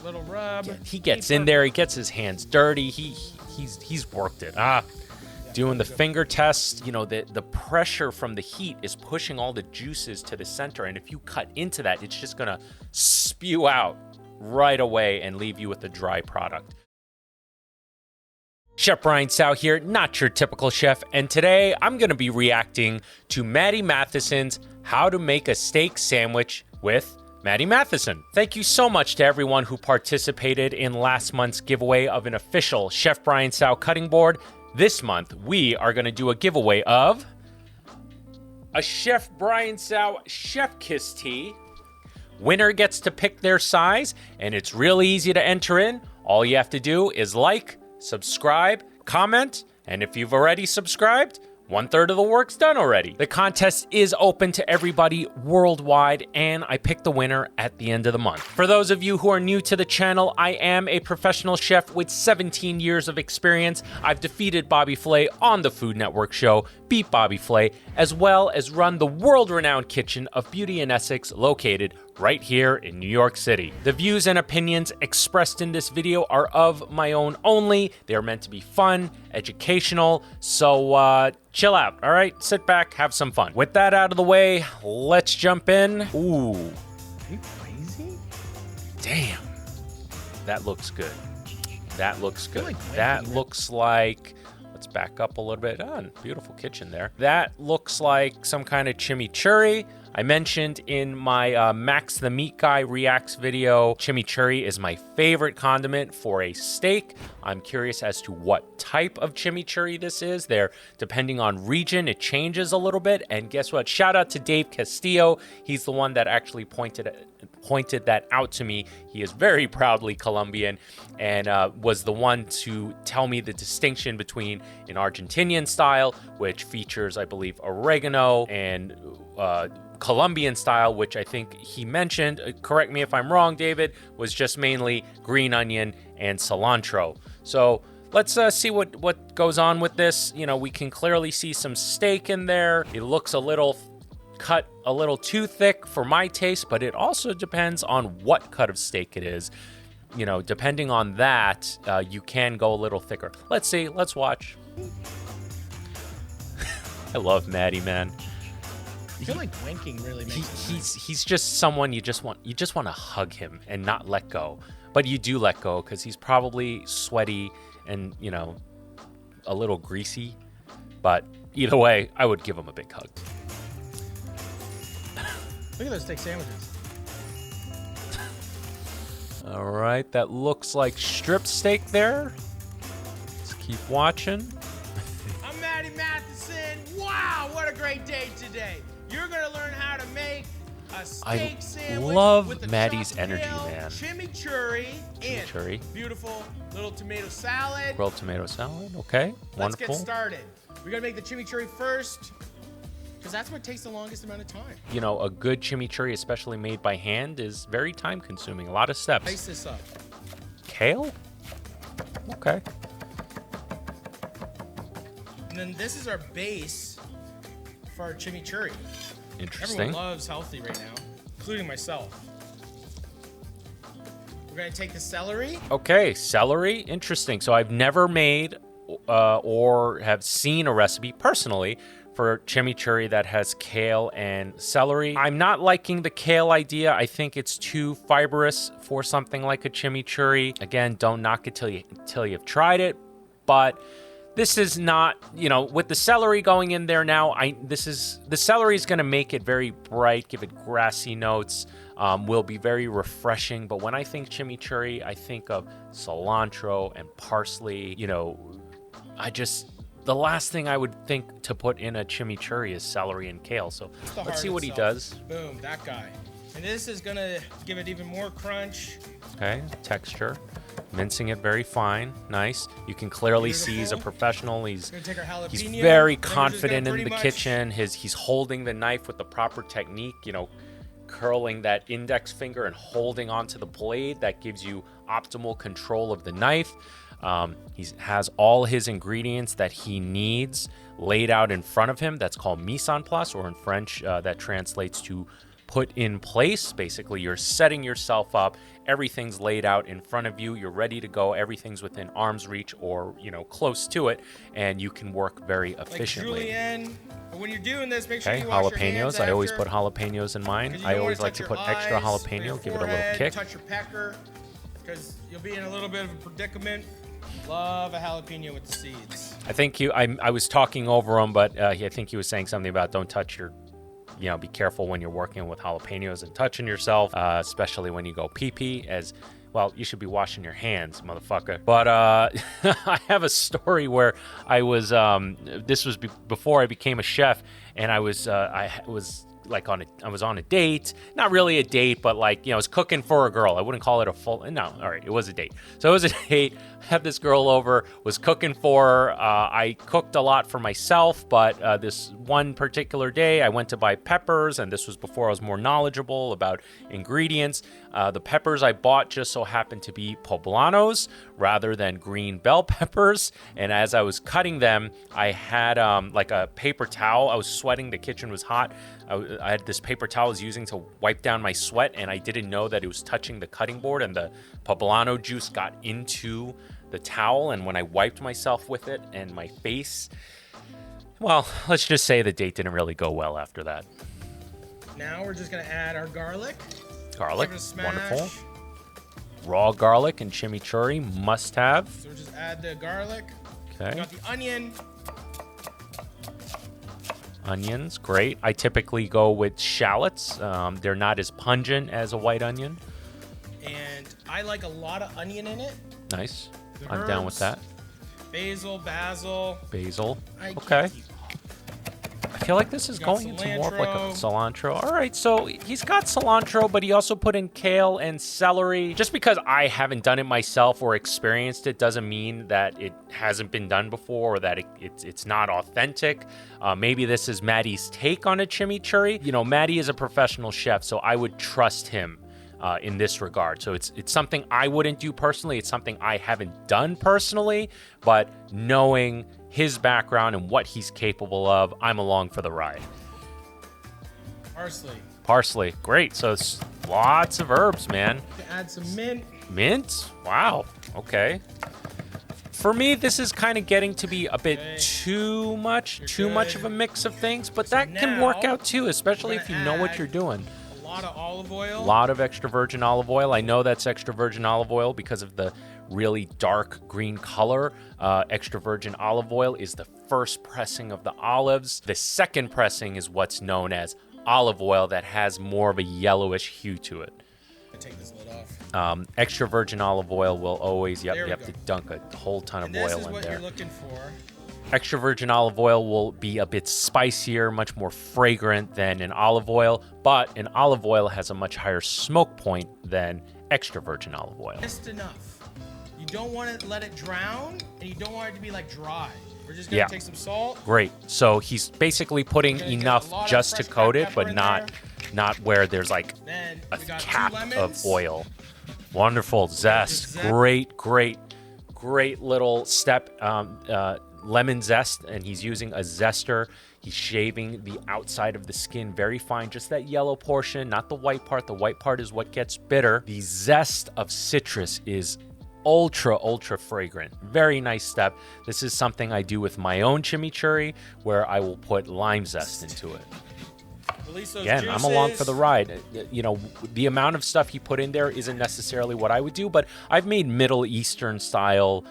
Little rub. Yeah, he gets in there. He gets his hands dirty. He's worked it. Doing the finger test. You know, the pressure from the heat is pushing all the juices to the center, and if you cut into that, it's just gonna spew out right away and leave you with a dry product. Chef Brian Sow here, not your typical chef, and today I'm going to be reacting to Matty Matheson's How to Make a Steak Sandwich with Matty Matheson. Thank you so much to everyone who participated in last month's giveaway of an official Chef Brian Sow cutting board. This month, we are going to do a giveaway of a Chef Brian Sow Chef Kiss tee. Winner gets to pick their size, and it's really easy to enter in. All you have to do is like, subscribe, comment, and if you've already subscribed, 1/3 of the work's done already. The contest is open to everybody worldwide, and I pick the winner at the end of the month. For those of you who are new to the channel, I am a professional chef with 17 years of experience. I've defeated Bobby Flay on the Food Network show, beat Bobby Flay, as well as run the world-renowned kitchen of Beauty in Essex, located right here in New York City. The views and opinions expressed in this video are of my own only. They are meant to be fun, educational, so chill out, all right? Sit back, have some fun. With that out of the way, let's jump in. Ooh. Are you crazy? Damn. That looks good. That looks good. Like that looks like, let's back up a little bit. Oh, beautiful kitchen there. That looks like some kind of chimichurri. I mentioned in my Max the Meat Guy Reacts video, chimichurri is my favorite condiment for a steak. I'm curious as to what type of chimichurri this is. There, depending on region, it changes a little bit. And guess what? Shout out to Dave Castillo. He's the one that actually pointed that out to me. He is very proudly Colombian and was the one to tell me the distinction between an Argentinian style, which features, I believe, oregano, and Colombian style, which I think he mentioned, correct me if I'm wrong, David, was just mainly green onion and cilantro. So let's see what goes on with this. You know, we can clearly see some steak in there. It looks cut a little too thick for my taste, but it also depends on what cut of steak it is. You know, depending on that, you can go a little thicker. Let's see, let's watch. I love Matty, man. I feel like winking really makes he's just someone you just want to hug him and not let go, but you do let go because he's probably sweaty and, you know, a little greasy, but either way, I would give him a big hug. Look at those steak sandwiches. All right, that looks like strip steak there. Let's keep watching. I'm Matty Matheson. Wow, what a great day today. You're gonna learn how to make a steak sandwich. I love with Matty's chopped energy, kale, man. Chimichurri, and beautiful little tomato salad. Grilled tomato salad, okay, Let's wonderful. get started. We're gonna make the chimichurri first, because that's what takes the longest amount of time. You know, a good chimichurri, especially made by hand, is very time consuming, a lot of steps. Spice this up. Kale? Okay. And then this is our base for our chimichurri. Interesting. Everyone loves healthy right now, including myself. We're gonna take the celery. Okay, celery, interesting. So I've never made or have seen a recipe personally for chimichurri that has kale and celery. I'm not liking the kale idea. I think it's too fibrous for something like a chimichurri. Again, don't knock it till you've tried it, but this is not, you know, with the celery going in there now, the celery is going to make it very bright, give it grassy notes, will be very refreshing. But when I think chimichurri, I think of cilantro and parsley. You know, the last thing I would think to put in a chimichurri is celery and kale. So let's see what he does. Boom, that guy. And this is going to give it even more crunch. Okay, texture. Mincing it very fine, nice. You can clearly see he's a professional. He's very confident in the kitchen. He's holding the knife with the proper technique, you know, curling that index finger and holding onto the blade. That gives you optimal control of the knife. He has all his ingredients that he needs laid out in front of him. That's called mise en place, or in French, that translates to put in place. Basically, you're setting yourself up. Everything's laid out in front of you. You're ready to go. Everything's within arm's reach or, you know, close to it, and you can work very efficiently. Like julienne, but when you're doing this, make sure you wash your hands jalapenos. I always put jalapenos in mine. I always like to put extra jalapeno, give it a little kick. Touch your pecker, because you'll be in a little bit of a predicament. Love a jalapeno with the seeds. I think I was talking over him, but I think he was saying something about don't touch your, you know, be careful when you're working with jalapenos and touching yourself, especially when you go pee-pee, as well, you should be washing your hands, motherfucker. But I have a story where I was, this was before I became a chef, and I was like I was on a date, not really a date, but like, you know, I was cooking for a girl. I wouldn't call it a full, no, all right, it was a date. So it was a date, had this girl over, was cooking for her. I cooked a lot for myself, but this one particular day I went to buy peppers, and this was before I was more knowledgeable about ingredients. The peppers I bought just so happened to be poblanos rather than green bell peppers. And as I was cutting them, I had like a paper towel. I was sweating, the kitchen was hot. I had this paper towel I was using to wipe down my sweat, and I didn't know that it was touching the cutting board, and the poblano juice got into the towel. And when I wiped myself with it and my face, well, let's just say the date didn't really go well after that. Now we're just gonna add our garlic. Garlic, Give it a smash. wonderful. Raw garlic and chimichurri, must have. So we'll just add the garlic. Okay. Got the onion. Onions, great. I typically go with shallots. They're not as pungent as a white onion. And I like a lot of onion in it. Nice. The I'm down with herbs. that. Basil. Basil. I Okay. can't keep- I feel like this is Got going into more of like a cilantro. cilantro. All right, so he's got cilantro, but he also put in kale and celery. Just because I haven't done it myself or experienced it doesn't mean that it hasn't been done before or that it's not authentic. Maybe this is Matty's take on a chimichurri. You know, Matty is a professional chef, so I would trust him in this regard. So it's something I wouldn't do personally. It's something I haven't done personally, but knowing his background and what he's capable of, I'm along for the ride. Parsley, great. So it's lots of herbs, man. Add some mint. Mint? Wow. Okay. For me, this is kind of getting to be a bit too much of a mix of things, but that can work out too, especially if you know what you're doing. A lot of olive oil. A lot of extra virgin olive oil. I know that's extra virgin olive oil because of the really dark green color. Extra virgin olive oil is the first pressing of the olives. The second pressing is what's known as olive oil that has more of a yellowish hue to it. Take this lid off. Extra virgin olive oil will always, you have go. to dunk a whole ton of And this oil is in what there. you're looking for. Extra virgin olive oil will be a bit spicier, much more fragrant than an olive oil, but an olive oil has a much higher smoke point than extra virgin olive oil. Just enough. You don't want to let it drown, and you don't want it to be like dry. We're just gonna take some salt. Great. So he's basically putting enough just to coat it, but not where there's like Then a we got cap 2 of lemons. oil. Wonderful zest. Great little step. Lemon zest, and he's using a zester. He's shaving the outside of the skin very fine, just that yellow portion, not the white part. The white part is what gets bitter. The zest of citrus is ultra fragrant. Very nice step. This is something I do with my own chimichurri, where I will put lime zest into it. Release those Again, juices. I'm along for the ride. You know, the amount of stuff he put in there isn't necessarily what I would do, but I've made Middle Eastern style,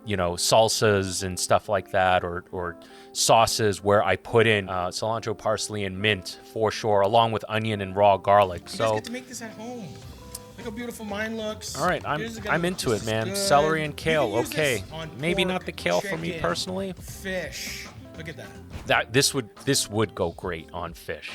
you know, salsas and stuff like that, or sauces where I put in cilantro, parsley, and mint for sure, along with onion and raw garlic. You So guys get to make this at home. Look how beautiful mine looks. all right, I'm into it, man. Celery and kale, okay. Maybe not the kale for me chicken, personally. Fish. Look at that. This would go great on fish.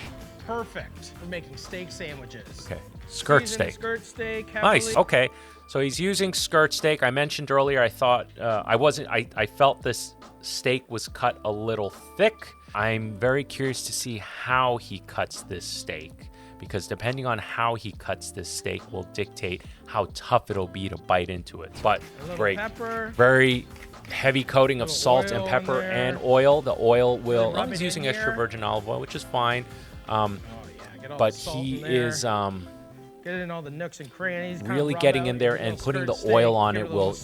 Perfect for making steak sandwiches. Okay, skirt Season steak. Skirt steak. Nice. heavily. Okay. So he's using skirt steak. I mentioned earlier, I thought I felt this steak was cut a little thick. I'm very curious to see how he cuts this steak, because depending on how he cuts this steak will dictate how tough it'll be to bite into it. But A little great. pepper. Very heavy coating of Little salt and oil pepper in there. and oil. The oil will, Rub he's it using in extra here. virgin olive oil, which is fine. Oh yeah, Get all but the salt he in there. is Get it in all the nooks and crannies. really getting in there, and putting the oil on it will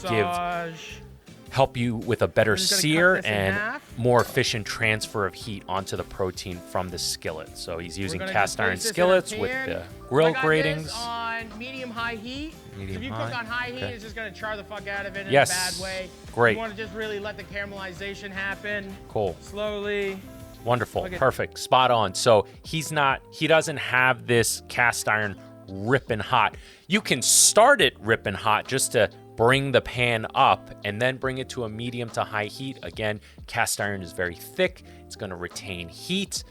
help you with a better sear and more efficient transfer of heat onto the protein from the skillet. So he's using cast iron skillets with the grill gratings. This on medium-high heat. If you cook on high heat, it's just going to char the fuck out of it in a bad way. Great. You want to just really let the caramelization happen. Cool. Slowly. Wonderful. Perfect. Spot on. So he doesn't have this cast iron ripping hot. You can start it ripping hot just to bring the pan up and then bring it to a medium to high heat. Again, cast iron is very thick. It's going to retain heat.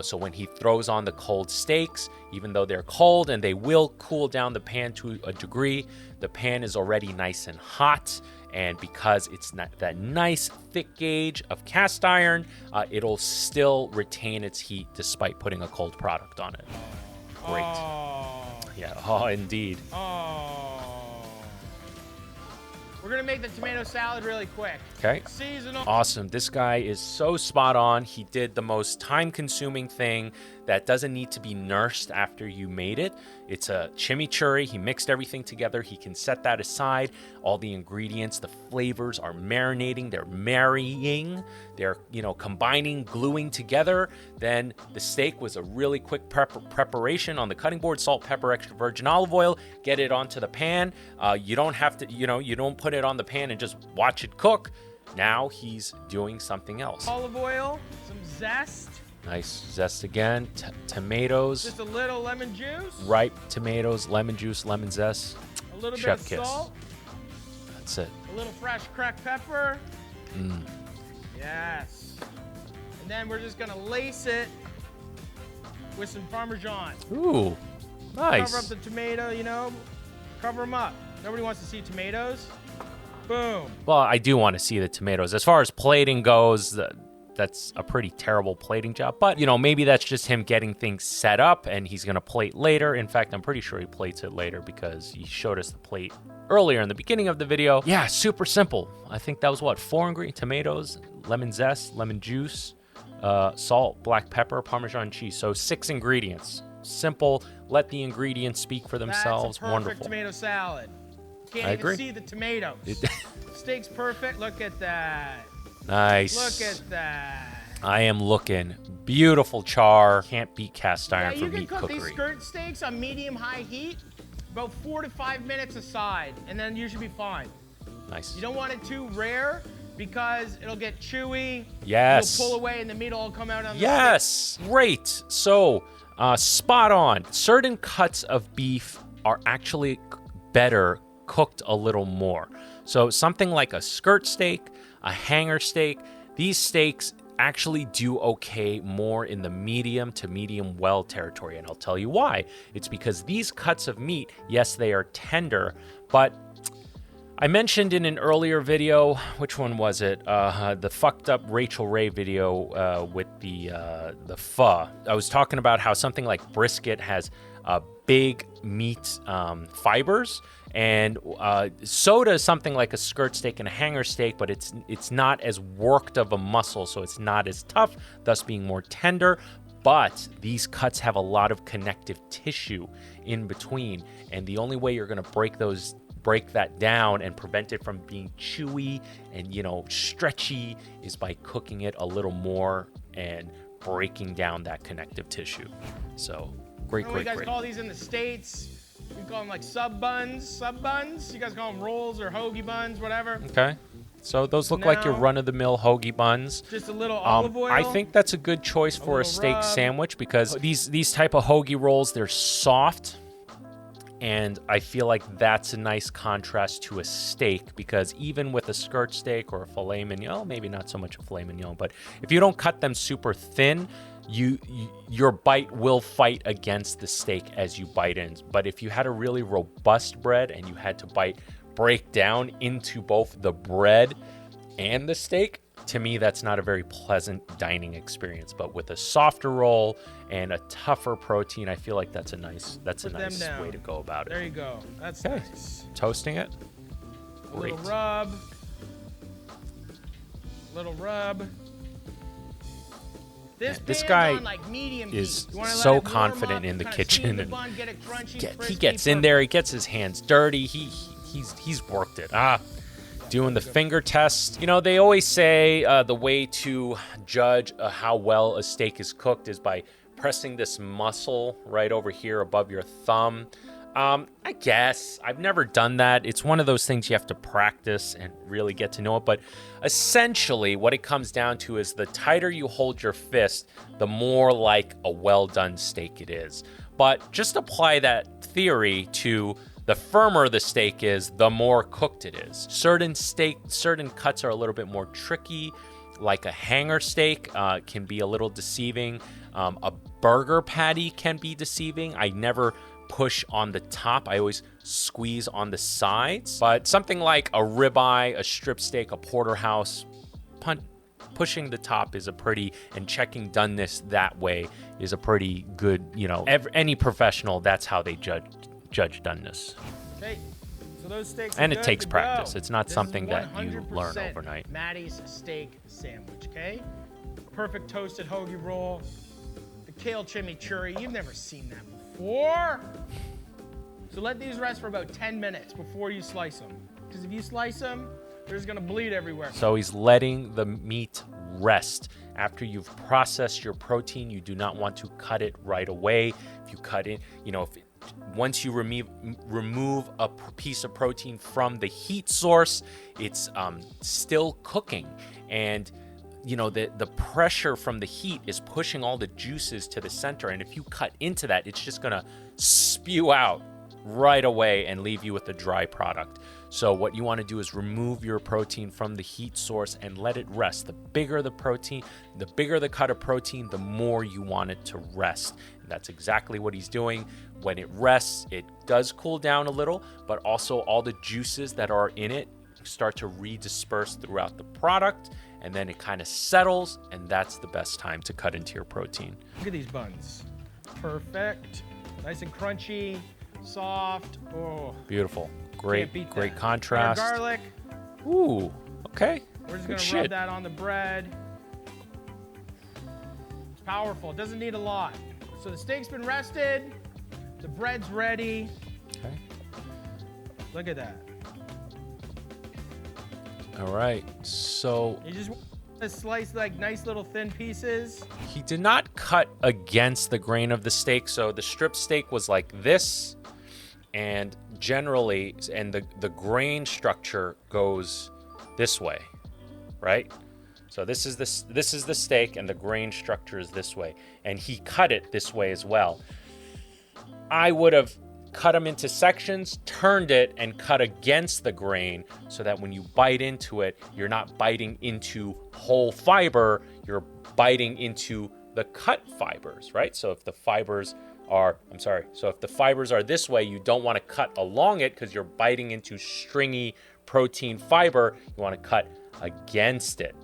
So when he throws on the cold steaks, even though they're cold and they will cool down the pan to a degree, the pan is already nice and hot. And because it's not that nice thick gauge of cast iron, it'll still retain its heat despite putting a cold product on it. Great. Yeah, oh, indeed. We're gonna make the tomato salad really quick. Okay. Seasonal. Awesome. This guy is so spot on. He did the most time-consuming thing that doesn't need to be nursed after you made it. It's a chimichurri. He mixed everything together. He can set that aside. All the ingredients, the flavors are marinating. They're marrying. They're, combining, gluing together. Then the steak was a really quick preparation on the cutting board. Salt, pepper, extra virgin olive oil. Get it onto the pan. You don't have to, you don't put it on the pan and just watch it cook. Now he's doing something else. Olive oil, some zest. Nice zest again. Tomatoes. Just a little lemon juice. Ripe tomatoes, lemon juice, lemon zest. A little Chef bit of kiss. salt. That's it. A little fresh cracked pepper. Yes. And then we're just gonna lace it with some Parmesan. Ooh, nice. Cover up the tomato, cover them up. Nobody wants to see tomatoes. Boom. Well, I do want to see the tomatoes. As far as plating goes, that's a pretty terrible plating job. But, maybe that's just him getting things set up and he's going to plate later. In fact, I'm pretty sure he plates it later because he showed us the plate earlier in the beginning of the video. Yeah, super simple. I think that was 4 ingredients: tomatoes, lemon zest, lemon juice, salt, black pepper, Parmesan cheese. So 6 ingredients. Simple. Let the ingredients speak for themselves. That's a perfect Wonderful. Tomato salad. Can't I even agree. see the tomatoes. Steak's perfect. Look at that. Nice. Look at that. I am looking. Beautiful char. Can't beat cast iron for you can meat cook cookery. these skirt steaks on medium-high heat, about 4 to 5 minutes aside, and then you should be fine. Nice. You don't want it too rare because it'll get chewy. Yes. You'll pull away and the meat will all come out on the Yes. Great. So, spot on. Certain cuts of beef are actually better cooked a little more. So something like a skirt steak, a hanger steak, these steaks actually do okay more in the medium to medium well territory. And I'll tell you why. It's because these cuts of meat, yes, they are tender, but I mentioned in an earlier video, which one was it? The fucked up Rachel Ray video with the pho. I was talking about how something like brisket has big meat fibers, and so does something like a skirt steak and a hanger steak, but it's not as worked of a muscle, so it's not as tough, thus being more tender. But these cuts have a lot of connective tissue in between, and the only way you're going to break that down and prevent it from being chewy and stretchy is by cooking it a little more and breaking down that connective tissue. So great. You guys call these in the States? We call them like sub buns. You guys call them rolls or hoagie buns, whatever. Okay. So those look like your run-of-the-mill hoagie buns. Just a little olive oil. I think that's a good choice for a steak sandwich because these type of hoagie rolls, they're soft. And I feel like that's a nice contrast to a steak because even with a skirt steak or a filet mignon, maybe not so much a filet mignon, but if you don't cut them super thin, your bite will fight against the steak as you bite in. But if you had a really robust bread and you had to break down into both the bread and the steak, to me, that's not a very pleasant dining experience. But with a softer roll and a tougher protein, I feel like that's a nice way to go about it. There you go. That's nice. Toasting it. Great. Little rub. This guy on, like, medium is heat. You wanna let so it warm confident up, in the kinda kitchen, steam the and bun, get it crunchy, he crispy, gets in there, he gets his hands dirty. He's worked it. Doing the finger test. You know, they always say the way to judge how well a steak is cooked is by pressing this muscle right over here above your thumb. I guess I've never done that. It's one of those things you have to practice and really get to know it. But essentially, what it comes down to is the tighter you hold your fist, the more like a well-done steak it is. But just apply that theory to the firmer the steak is, the more cooked it is. Certain cuts are a little bit more tricky, like a hanger steak can be a little deceiving. A burger patty can be deceiving. I never push on the top. I always squeeze on the sides. But something like a ribeye, a strip steak, a porterhouse, pushing the top is and checking doneness that way is a pretty good, any professional, that's how they judge doneness. Okay, so those steaks and are it takes good to practice. go. It's not This something is that you learn 100% overnight. Matty's steak sandwich, okay? Perfect toasted hoagie roll, the kale chimichurri. You've never seen that before. So let these rest for about 10 minutes before you slice them. Because if you slice them, they're just gonna bleed everywhere. So he's letting the meat rest. After you've processed your protein, you do not want to cut it right away. If you cut it, once you remove a piece of protein from the heat source, it's still cooking. And the pressure from the heat is pushing all the juices to the center. And if you cut into that, it's just gonna spew out right away and leave you with a dry product. So what you want to do is remove your protein from the heat source and let it rest. The bigger the protein, the bigger the cut of protein, the more you want it to rest. And that's exactly what he's doing. When it rests, it does cool down a little, but also all the juices that are in it start to redisperse throughout the product, and then it kind of settles, and that's the best time to cut into your protein. Look at these buns. Perfect. Nice and crunchy, soft. Oh, beautiful. can't beat Great that. contrast. Garlic. Ooh, okay. We're just Good gonna rub shit. that on the bread. It's powerful. It doesn't need a lot. So the steak's been rested. The bread's ready. Okay. Look at that. All right. So You just want to slice like nice little thin pieces. he did not cut against the grain of the steak. So the strip steak was like this, and generally, and the grain structure goes this way, right? So this is the steak, and the grain structure is this way, and he cut it this way as well. I would have cut them into sections, turned it, and cut against the grain so that when you bite into it, you're not biting into whole fiber, you're biting into the cut fibers, right? So if the fibers are this way, you don't want to cut along it because you're biting into stringy protein fiber. You want to cut against it.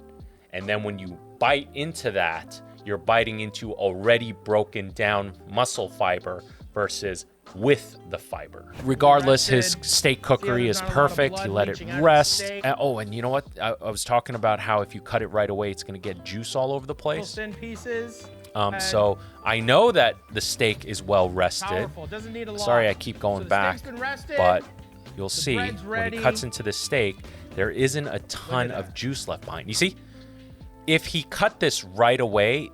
And then when you bite into that, you're biting into already broken down muscle fiber versus with the fiber. Regardless, his steak cookery is perfect. He let it rest. And you know what? I was talking about how if you cut it right away, it's going to get juice all over the place. Thin pieces. So I know that the steak is well rested. Powerful. Doesn't need a lot. Sorry, I keep going back, steak's been rested. but you'll see bread's when ready. he cuts into the steak, there isn't a ton of juice left behind. You see, if he cut this right away,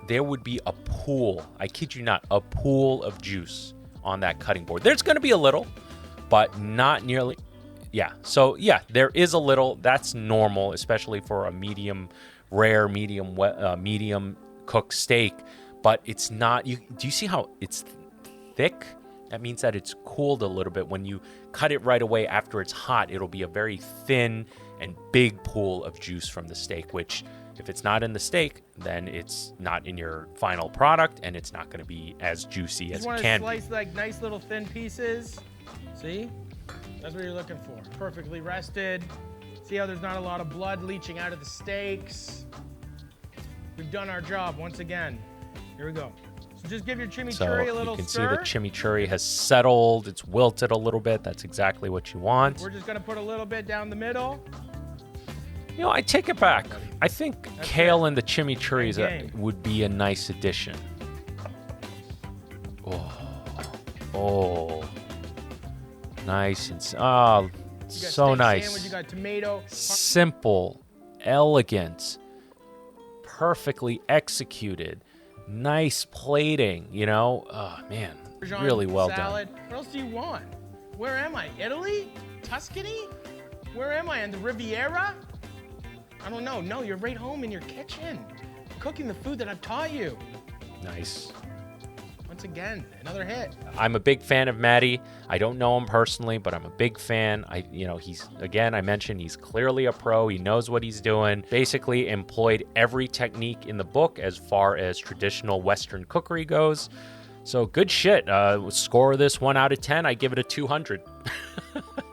there would be a pool. I kid you not, a pool of juice on that cutting board. There's going to be a little, but not nearly. Yeah. So yeah, there is a little. That's normal, especially for a medium cooked steak. But it's not. Do you see how it's thick? That means that it's cooled a little bit. When you cut it right away after it's hot, it'll be a very thin and big pool of juice from the steak, which if it's not in the steak, then it's not in your final product, and it's not going to be as juicy as it can be. Slice like nice little thin pieces. See? That's what you're looking for. Perfectly rested. See how there's not a lot of blood leaching out of the steaks? We've done our job once again. Here we go. So just give your chimichurri a little you can stir. see the chimichurri has settled. It's wilted a little bit. That's exactly what you want. We're just going to put a little bit down the middle. You know, I take it back. I think kale it. and the chimichurri Game. would be a nice addition. Oh, nice and You got so steak nice. Sandwich, you got tomato. Simple, elegant, perfectly executed, nice plating. You know, oh man, Parmesan really well salad. done. What else do you want? Where am I? Italy? Tuscany? Where am I? On the Riviera? I don't know. No, you're right home in your kitchen, cooking the food that I've taught you. Nice. Once again, another hit. I'm a big fan of Matty. I don't know him personally, but I'm a big fan. I mentioned he's clearly a pro. He knows what he's doing. Basically employed every technique in the book as far as traditional Western cookery goes. So good shit. Score this 1 out of 10. I give it a 200.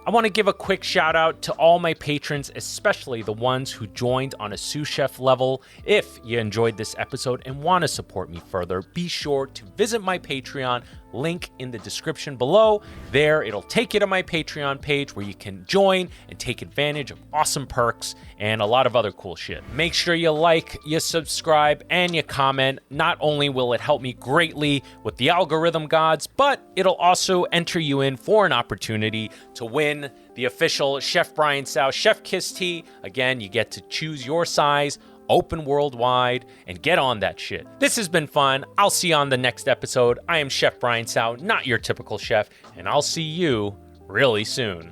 I want to give a quick shout out to all my patrons, especially the ones who joined on a sous chef level. If you enjoyed this episode and want to support me further, be sure to visit my Patreon, link in the description below. There, it'll take you to my Patreon page where you can join and take advantage of awesome perks and a lot of other cool shit. Make sure you like, you subscribe, and you comment. Not only will it help me greatly with the algorithm gods, but it'll also enter you in for an opportunity to win the official Chef Brian Tsao Chef Kiss tee. Again, you get to choose your size, open worldwide, and get on that shit. This has been fun. I'll see you on the next episode. I am Chef Brian Tsao, not your typical chef, and I'll see you really soon.